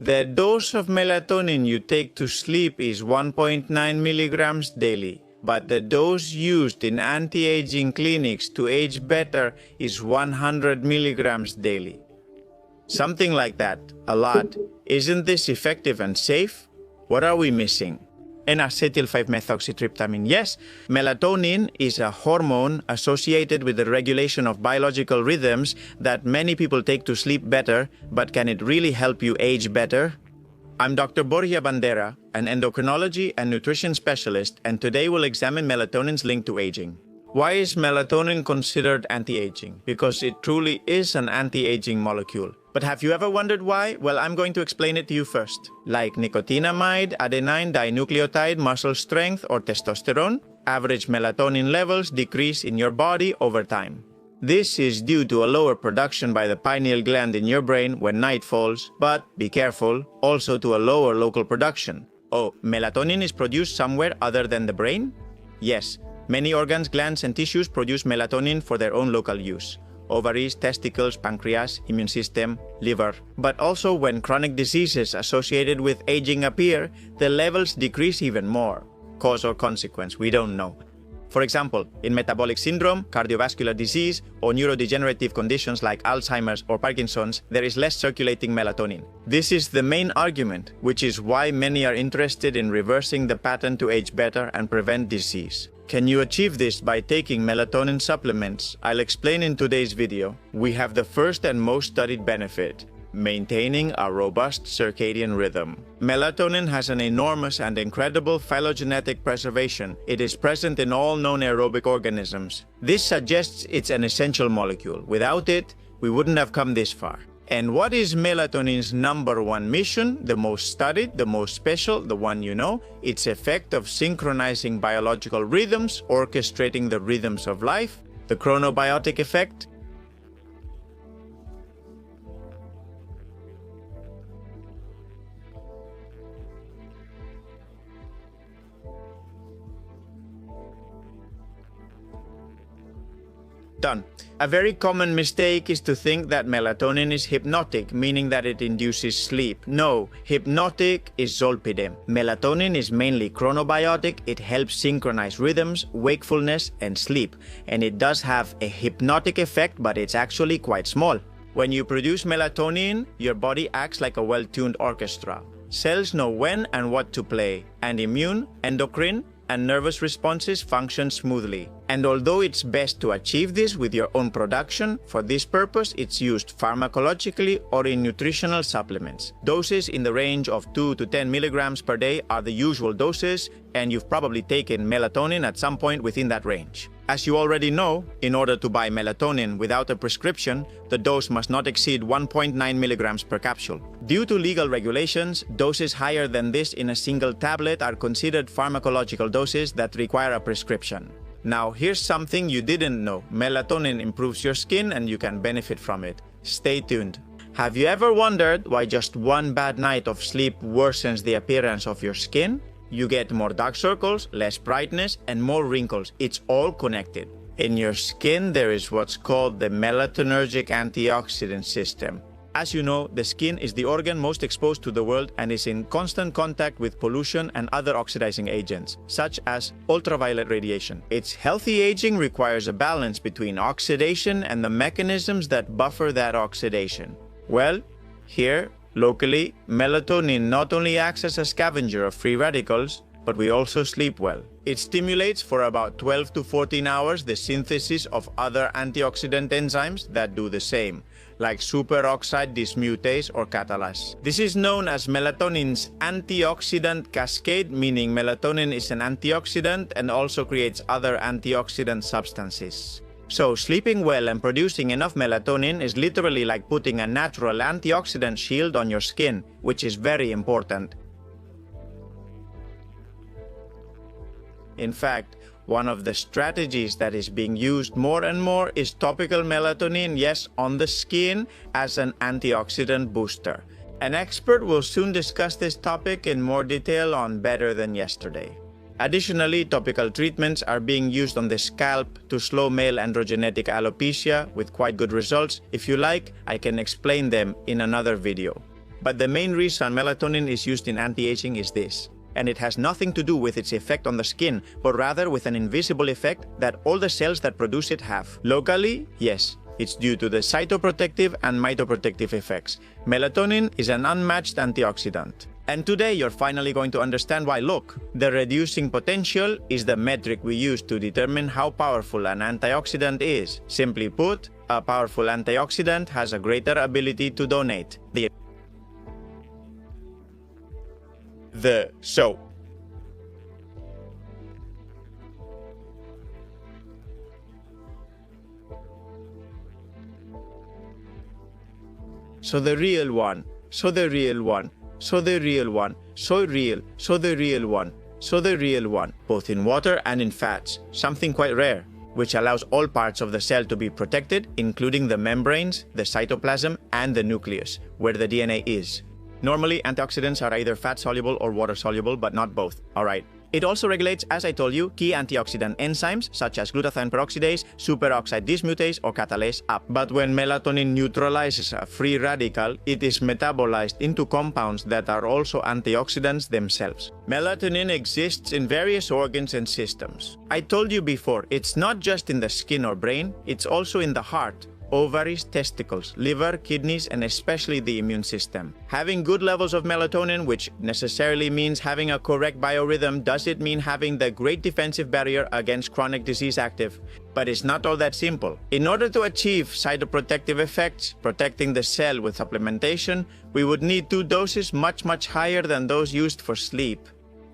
The dose of melatonin you take to sleep is 1.9 milligrams daily, but the dose used in anti-aging clinics to age better is 100 milligrams daily. Something like that, a lot. Isn't this effective and safe? What are we missing? N-acetyl 5-methoxytryptamine. Yes, melatonin is a hormone associated with the regulation of biological rhythms that many people take to sleep better, but can it really help you age better? I'm Dr. Borja Bandera, an endocrinology and nutrition specialist, and today we'll examine melatonin's link to aging. Why is melatonin considered anti-aging? Because it truly is an anti-aging molecule. But have you ever wondered why? Well, I'm going to explain it to you first. Like nicotinamide, adenine dinucleotide, muscle strength, or testosterone, average melatonin levels decrease in your body over time. This is due to a lower production by the pineal gland in your brain when night falls, but be careful, also to a lower local production. Oh, melatonin is produced somewhere other than the brain? Yes, many organs, glands, and tissues produce melatonin for their own local use. Ovaries, testicles, pancreas, immune system, liver. But also when chronic diseases associated with aging appear, the levels decrease even more. Cause or consequence, we don't know. For example, in metabolic syndrome, cardiovascular disease, or neurodegenerative conditions like Alzheimer's or Parkinson's, there is less circulating melatonin. This is the main argument, which is why many are interested in reversing the pattern to age better and prevent disease. Can you achieve this by taking melatonin supplements? I'll explain in today's video. We have the first and most studied benefit: maintaining a robust circadian rhythm. Melatonin has an enormous and incredible phylogenetic preservation. It is present in all known aerobic organisms. This suggests it's an essential molecule. Without it, we wouldn't have come this far. And what is melatonin's number one mission? The most studied, the most special, the one you know? Its effect of synchronizing biological rhythms, orchestrating the rhythms of life, the chronobiotic effect. Done. A very common mistake is to think that melatonin is hypnotic, meaning that it induces sleep. No, hypnotic is zolpidem. Melatonin is mainly chronobiotic. It helps synchronize rhythms, wakefulness, and sleep. And it does have a hypnotic effect, but it's actually quite small. When you produce melatonin, your body acts like a well-tuned orchestra. Cells know when and what to play, and immune, endocrine, and nervous responses function smoothly. And although it's best to achieve this with your own production, for this purpose it's used pharmacologically or in nutritional supplements. Doses in the range of 2 to 10 milligrams per day are the usual doses, and you've probably taken melatonin at some point within that range. As you already know, in order to buy melatonin without a prescription, the dose must not exceed 1.9 milligrams per capsule. Due to legal regulations, doses higher than this in a single tablet are considered pharmacological doses that require a prescription. Now, here's something you didn't know. Melatonin improves your skin and you can benefit from it. Stay tuned. Have you ever wondered why just one bad night of sleep worsens the appearance of your skin? You get more dark circles, less brightness, and more wrinkles. It's all connected. In your skin, there is what's called the melatonergic antioxidant system. As you know, the skin is the organ most exposed to the world and is in constant contact with pollution and other oxidizing agents, such as ultraviolet radiation. Its healthy aging requires a balance between oxidation and the mechanisms that buffer that oxidation. Well, here, locally, melatonin not only acts as a scavenger of free radicals, but we also sleep well. It stimulates for about 12 to 14 hours the synthesis of other antioxidant enzymes that do the same, like superoxide dismutase or catalase. This is known as melatonin's antioxidant cascade, meaning melatonin is an antioxidant and also creates other antioxidant substances. So sleeping well and producing enough melatonin is literally like putting a natural antioxidant shield on your skin, which is very important. In fact, one of the strategies that is being used more and more is topical melatonin, yes, on the skin as an antioxidant booster. An expert will soon discuss this topic in more detail on Better Than Yesterday. Additionally, topical treatments are being used on the scalp to slow male androgenetic alopecia with quite good results. If you like, I can explain them in another video. But the main reason melatonin is used in anti-aging is this. And it has nothing to do with its effect on the skin, but rather with an invisible effect that all the cells that produce it have. Locally, yes, it's due to the cytoprotective and mitoprotective effects. Melatonin is an unmatched antioxidant. And today you're finally going to understand why. Look, the reducing potential is the metric we use to determine how powerful an antioxidant is. Simply put, a powerful antioxidant has a greater ability to donate. So the real one, so the real one, so the real one, so real, so the real one, so the real one, both in water and in fats, something quite rare, which allows all parts of the cell to be protected, including the membranes, the cytoplasm, and the nucleus, where the DNA is. Normally, antioxidants are either fat-soluble or water-soluble, but not both. Alright. It also regulates, as I told you, key antioxidant enzymes such as glutathione peroxidase, superoxide dismutase, or catalase up. But when melatonin neutralizes a free radical, it is metabolized into compounds that are also antioxidants themselves. Melatonin exists in various organs and systems. I told you before, it's not just in the skin or brain, it's also in the heart, ovaries, testicles, liver, kidneys, and especially the immune system. Having good levels of melatonin, which necessarily means having a correct biorhythm, does it mean having the great defensive barrier against chronic disease active? But it's not all that simple. In order to achieve cytoprotective effects, protecting the cell with supplementation, we would need 2 doses much higher than those used for sleep.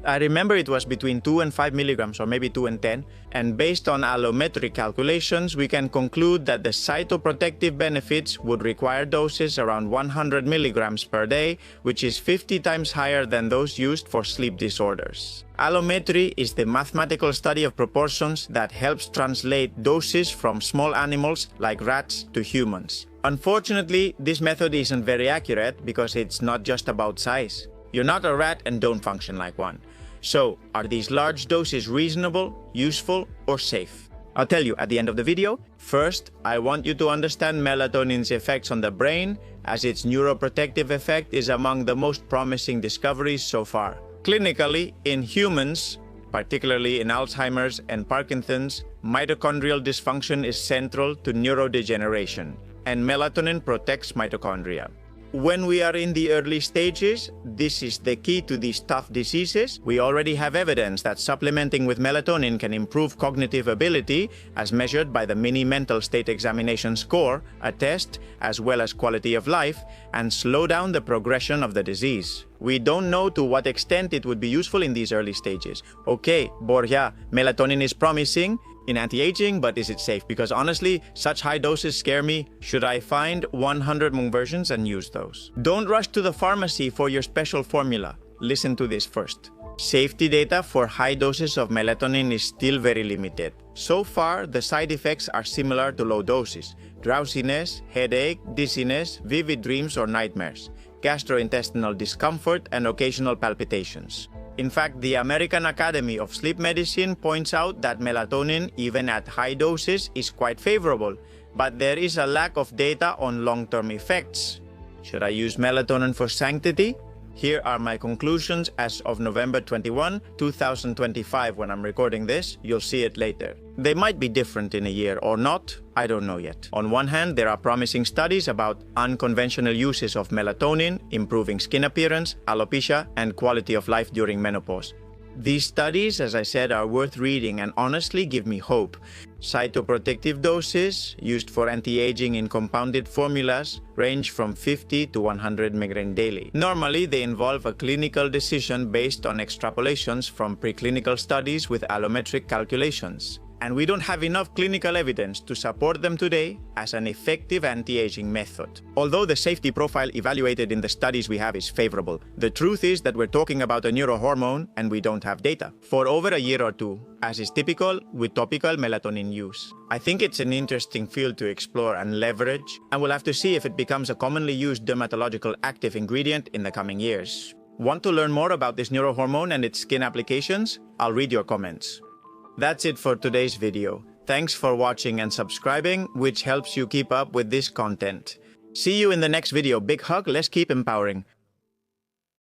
I remember it was between 2 and 5 milligrams, or maybe 2 and 10, and based on allometric calculations, we can conclude that the cytoprotective benefits would require doses around 100 milligrams per day, which is 50 times higher than those used for sleep disorders. Allometry is the mathematical study of proportions that helps translate doses from small animals like rats to humans. Unfortunately, this method isn't very accurate because it's not just about size. You're not a rat and don't function like one. So, are these large doses reasonable, useful, or safe? I'll tell you at the end of the video. First, I want you to understand melatonin's effects on the brain, as its neuroprotective effect is among the most promising discoveries so far. Clinically, in humans, particularly in Alzheimer's and Parkinson's, mitochondrial dysfunction is central to neurodegeneration, and melatonin protects mitochondria. When we are in the early stages, this is the key to these tough diseases. We already have evidence that supplementing with melatonin can improve cognitive ability, as measured by the mini mental state examination score, a test, as well as quality of life, and slow down the progression of the disease. We don't know to what extent it would be useful in these early stages. Okay, Borja, melatonin is promising in anti-aging, but is it safe? Because honestly, such high doses scare me. Should I find 100 mg versions and use those? Don't rush to the pharmacy for your special formula. Listen to this first. Safety data for high doses of melatonin is still very limited. So far, the side effects are similar to low doses: drowsiness, headache, dizziness, vivid dreams or nightmares, gastrointestinal discomfort, and occasional palpitations. In fact, the American Academy of Sleep Medicine points out that melatonin, even at high doses, is quite favorable, but there is a lack of data on long-term effects. Should I use melatonin for sanctity? Here are my conclusions as of November 21, 2025 when I'm recording this. You'll see it later. They might be different in a year or not, I don't know yet. On one hand, there are promising studies about unconventional uses of melatonin, improving skin appearance, alopecia, and quality of life during menopause. These studies, as I said, are worth reading and honestly give me hope. Cytoprotective doses used for anti-aging in compounded formulas range from 50 to 100 mg daily. Normally, they involve a clinical decision based on extrapolations from preclinical studies with allometric calculations. And we don't have enough clinical evidence to support them today as an effective anti-aging method. Although the safety profile evaluated in the studies we have is favorable, the truth is that we're talking about a neurohormone and we don't have data for over a year or two, as is typical with topical melatonin use. I think it's an interesting field to explore and leverage, and we'll have to see if it becomes a commonly used dermatological active ingredient in the coming years. Want to learn more about this neurohormone and its skin applications? I'll read your comments. That's it for today's video. Thanks for watching and subscribing, which helps you keep up with this content. See you in the next video. Big hug, let's keep empowering.